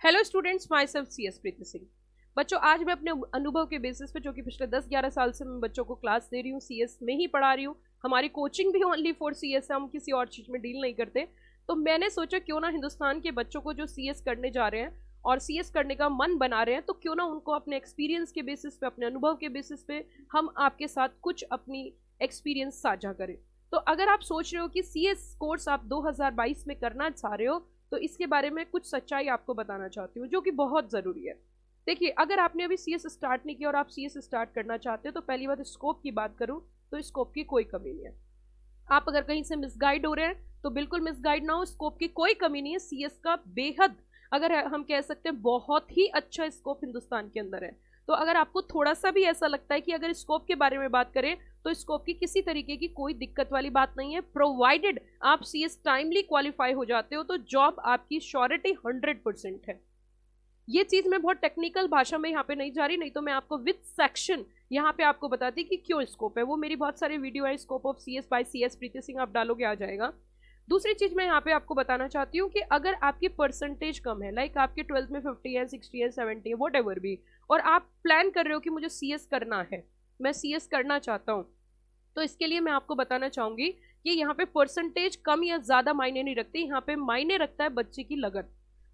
Hello students, my self CS Preeti Singh. बच्चों, आज मैं अपने अनुभव के बेसिस पे, जो कि पिछले 10-11 साल से मैं बच्चों को क्लास दे रही हूँ, CS में ही पढ़ा रही हूँ। हमारी कोचिंग भी ओनली फॉर CS है, हम किसी और चीज़ में डील नहीं करते। तो मैंने सोचा क्यों ना हिंदुस्तान के बच्चों को जो CS करने जा रहे हैं और CS करने का मन बना रहे हैं, तो क्यों ना उनको अपने एक्सपीरियंस के बेसिस पे, अपने अनुभव के बेसिस पे हम आपके साथ कुछ अपनी एक्सपीरियंस साझा करें। तो अगर आप सोच रहे हो कि CS कोर्स आप 2022 में करना चाह रहे हो, तो इसके बारे में कुछ सच्चाई आपको बताना चाहती हूँ, जो कि बहुत ज़रूरी है। देखिए, अगर आपने अभी CS स्टार्ट नहीं किया और आप CS स्टार्ट करना चाहते हो, तो पहली बात स्कोप की बात करूँ तो स्कोप की कोई कमी नहीं है। आप अगर कहीं से मिसगाइड हो रहे हैं तो बिल्कुल मिसगाइड ना हो, स्कोप की कोई कमी नहीं है। CS का बेहद, अगर हम कह सकते हैं, बहुत ही अच्छा स्कोप हिंदुस्तान के अंदर है। तो अगर आपको थोड़ा सा भी ऐसा लगता है कि अगर स्कोप के बारे में बात करें तो स्कोप की किसी तरीके की कोई दिक्कत वाली बात नहीं है, प्रोवाइडेड आप CS टाइमली क्वालिफाई हो जाते हो तो जॉब आपकी श्योरिटी 100% है। ये चीज मैं बहुत टेक्निकल भाषा में यहाँ पे नहीं जा रही, नहीं तो मैं आपको विद सेक्शन यहाँ पे आपको बताती कि क्यों स्कोप है। वो मेरी बहुत सारे वीडियो है, scope of CS by CS Preeti Singh, आप डालोगे आ जाएगा। दूसरी चीज मैं यहाँ पे आपको बताना चाहती हूँ कि अगर आपकी परसेंटेज कम है, लाइक आपके 12th में 50 है, 60 है, 70 है, वॉट एवर भी, और आप प्लान कर रहे हो कि मुझे CS करना है, मैं CS करना चाहता हूँ, तो इसके लिए मैं आपको बताना चाहूंगी कि यहाँ पे परसेंटेज कम या ज्यादा मायने नहीं रखती। यहाँ पे मायने रखता है बच्चे की लगन,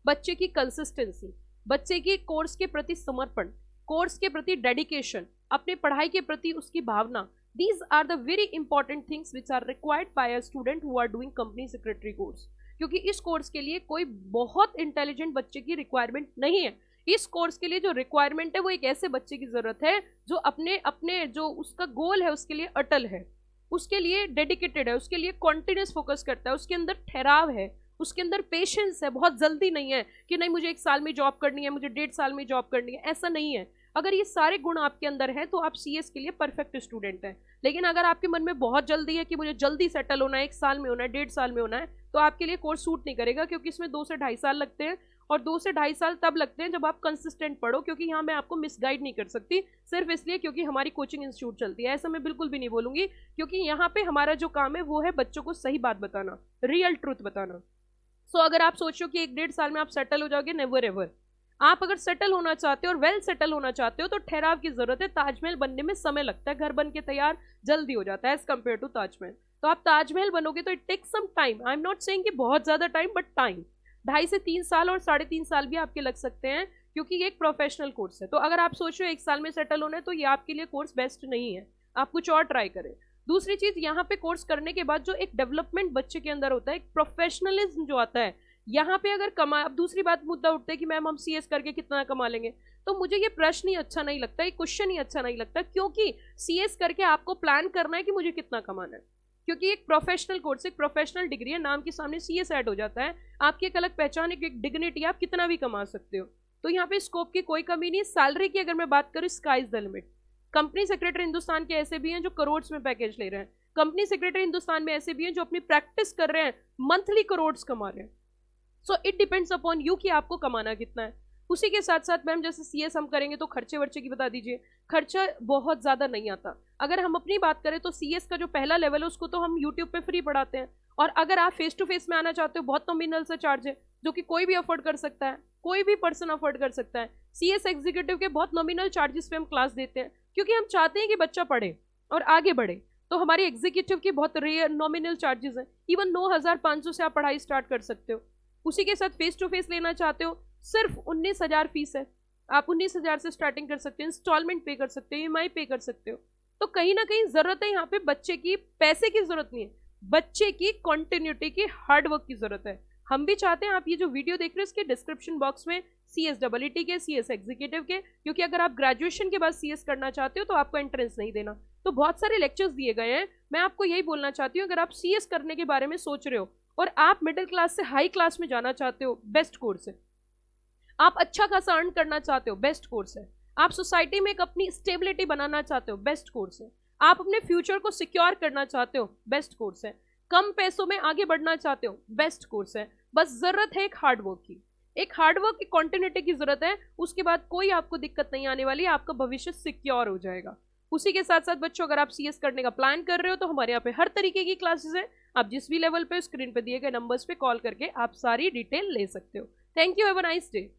बच्चे की कंसिस्टेंसी, बच्चे की कोर्स के प्रति समर्पण, कोर्स के प्रति डेडिकेशन, अपने पढ़ाई के प्रति उसकी भावना। These are the very important things which are required by a student who are doing company secretary course। क्योंकि इस कोर्स के लिए कोई बहुत इंटेलिजेंट बच्चे की रिक्वायरमेंट नहीं है। इस कोर्स के लिए जो रिक्वायरमेंट है वो एक ऐसे बच्चे की जरूरत है जो अपने अपने जो उसका गोल है उसके लिए अटल है, उसके लिए डेडिकेटेड है, उसके लिए कॉन्टिन्यूस फोकस करता है, उसके अंदर ठहराव है, उसके अंदर पेशेंस है। बहुत जल्दी नहीं है कि नहीं मुझे 1 साल में जॉब करनी है, मुझे 1.5 साल में जॉब करनी है, ऐसा नहीं है। अगर ये सारे गुण आपके अंदर हैं तो आप CS के लिए परफेक्ट स्टूडेंट हैं। लेकिन अगर आपके मन में बहुत जल्दी है कि मुझे जल्दी सेटल होना है, 1 साल में होना है, 1.5 साल में होना है, तो आपके लिए कोर्स सूट नहीं करेगा, क्योंकि इसमें 2 से 2.5 साल लगते हैं। और 2 से 2.5 साल तब लगते हैं जब आप कंसिस्टेंट पढ़ो, क्योंकि यहाँ मैं आपको मिसगाइड नहीं कर सकती सिर्फ इसलिए क्योंकि हमारी कोचिंग इंस्टीट्यूट चलती है। ऐसा मैं बिल्कुल भी नहीं बोलूंगी, क्योंकि यहाँ पे हमारा जो काम है वो है बच्चों को सही बात बताना, रियल ट्रूथ बताना। सो अगर आप सोचो कि 1-1.5 साल में आप सेटल हो जाओगे, नेवर एवर। आप अगर सेटल होना चाहते हो और वेल सेटल होना चाहते हो तो ठहराव की जरूरत है। ताजमहल बनने में समय लगता है, घर बन के तैयार जल्दी हो जाता है एज कम्पेयर टू ताजमहल। तो आप ताजमहल बनोगे तो it takes some time. I am not saying कि बहुत ज्यादा टाइम, बट टाइम 2.5 से 3 साल और 3.5 साल भी आपके लग सकते हैं, क्योंकि ये एक प्रोफेशनल कोर्स है। तो अगर आप सोच रहे हो 1 साल में सेटल होना है तो ये आपके लिए कोर्स बेस्ट नहीं है, आप कुछ और ट्राई करें। दूसरी चीज, यहाँ पे कोर्स करने के बाद जो एक डेवलपमेंट बच्चे के अंदर होता है, एक प्रोफेशनलिज्म जो आता है यहाँ पे, अगर कमा, अब दूसरी बात मुद्दा उठता है कि मैम हम CS करके कितना कमा लेंगे, तो मुझे ये प्रश्न ही अच्छा नहीं लगता, ये क्वेश्चन ही अच्छा नहीं लगता, क्योंकि CS करके आपको प्लान करना है कि मुझे कितना कमाना है। क्योंकि एक प्रोफेशनल कोर्स, एक प्रोफेशनल डिग्री है, नाम के सामने CS ऐड हो जाता है, आपकी एक अलग पहचान, एक डिग्निटी, आप कितना भी कमा सकते हो। तो यहाँ पे स्कोप की कोई कमी नहीं। सैलरी की अगर मैं बात करूँ, sky is the limit. Company secretary Hindustan के ऐसे भी हैं जो करोड़ में पैकेज ले रहे हैं, कंपनी सेक्रेटरी हिंदुस्तान में ऐसे भी हैं जो अपनी प्रैक्टिस कर रहे हैं, मंथली करोड़ कमा रहे हैं। So it depends upon you कि आपको कमाना कितना है। उसी के साथ साथ मैम, जैसे CS हम करेंगे तो खर्चे वर्चे की बता दीजिए। खर्चा बहुत ज़्यादा नहीं आता। अगर हम अपनी बात करें तो CS का जो पहला लेवल है उसको तो हम यूट्यूब पे फ्री पढ़ाते हैं, और अगर आप फेस टू फेस में आना चाहते हो, बहुत नॉमिनल सा चार्ज है जो कि कोई भी अफोर्ड कर सकता है, कोई भी पर्सन अफोर्ड कर सकता है। CS एग्जीक्यूटिव के बहुत नॉमिनल चार्जेस पे हम क्लास देते हैं, क्योंकि हम चाहते हैं कि बच्चा पढ़े और आगे बढ़े। तो हमारी एग्जीक्यूटिव की बहुत रेयर नॉमिनल चार्जेस हैं, इवन 9,500 से आप पढ़ाई स्टार्ट कर सकते हो। उसी के साथ फेस टू फेस लेना चाहते हो, सिर्फ 19,000 फीस है, आप 19,000 से स्टार्टिंग कर सकते हो, इंस्टॉलमेंट पे कर सकते हो, EMI पे कर सकते हो। तो कहीं ना कहीं जरूरत है यहाँ पे बच्चे की, पैसे की जरूरत नहीं है, बच्चे की कॉन्टिन्यूटी की, हार्डवर्क की जरूरत है। हम भी चाहते हैं आप ये जो वीडियो देख रहे हो इसके डिस्क्रिप्शन बॉक्स में CSEET के, CS एग्जीक्यूटिव के, क्योंकि अगर आप ग्रेजुएशन के बाद CS करना चाहते हो तो आपको एंट्रेंस नहीं देना, तो बहुत सारे लेक्चर्स दिए गए हैं। मैं आपको यही बोलना चाहती हूँ, अगर आप CS करने के बारे में सोच रहे हो और आप मिडिल क्लास से हाई क्लास में जाना चाहते हो, बेस्ट कोर्स है। आप अच्छा खासा अर्न करना चाहते हो, बेस्ट कोर्स है। आप सोसाइटी में एक अपनी स्टेबिलिटी बनाना चाहते हो, बेस्ट कोर्स है। आप अपने फ्यूचर को सिक्योर करना चाहते हो, बेस्ट कोर्स है। कम पैसों में आगे बढ़ना चाहते हो, बेस्ट कोर्स है। बस जरूरत है एक हार्डवर्क की, एक हार्डवर्क की, कॉन्टिन्यूटी की जरूरत है। उसके बाद कोई आपको दिक्कत नहीं आने वाली, आपका भविष्य सिक्योर हो जाएगा। उसी के साथ साथ बच्चों, अगर आप CS करने का प्लान कर रहे हो तो हमारे यहाँ पे हर तरीके की क्लासेस है। आप जिस भी लेवल पे, स्क्रीन पे दिए गए नंबर्स पे कॉल करके आप सारी डिटेल ले सकते हो। Thank you, have a nice day.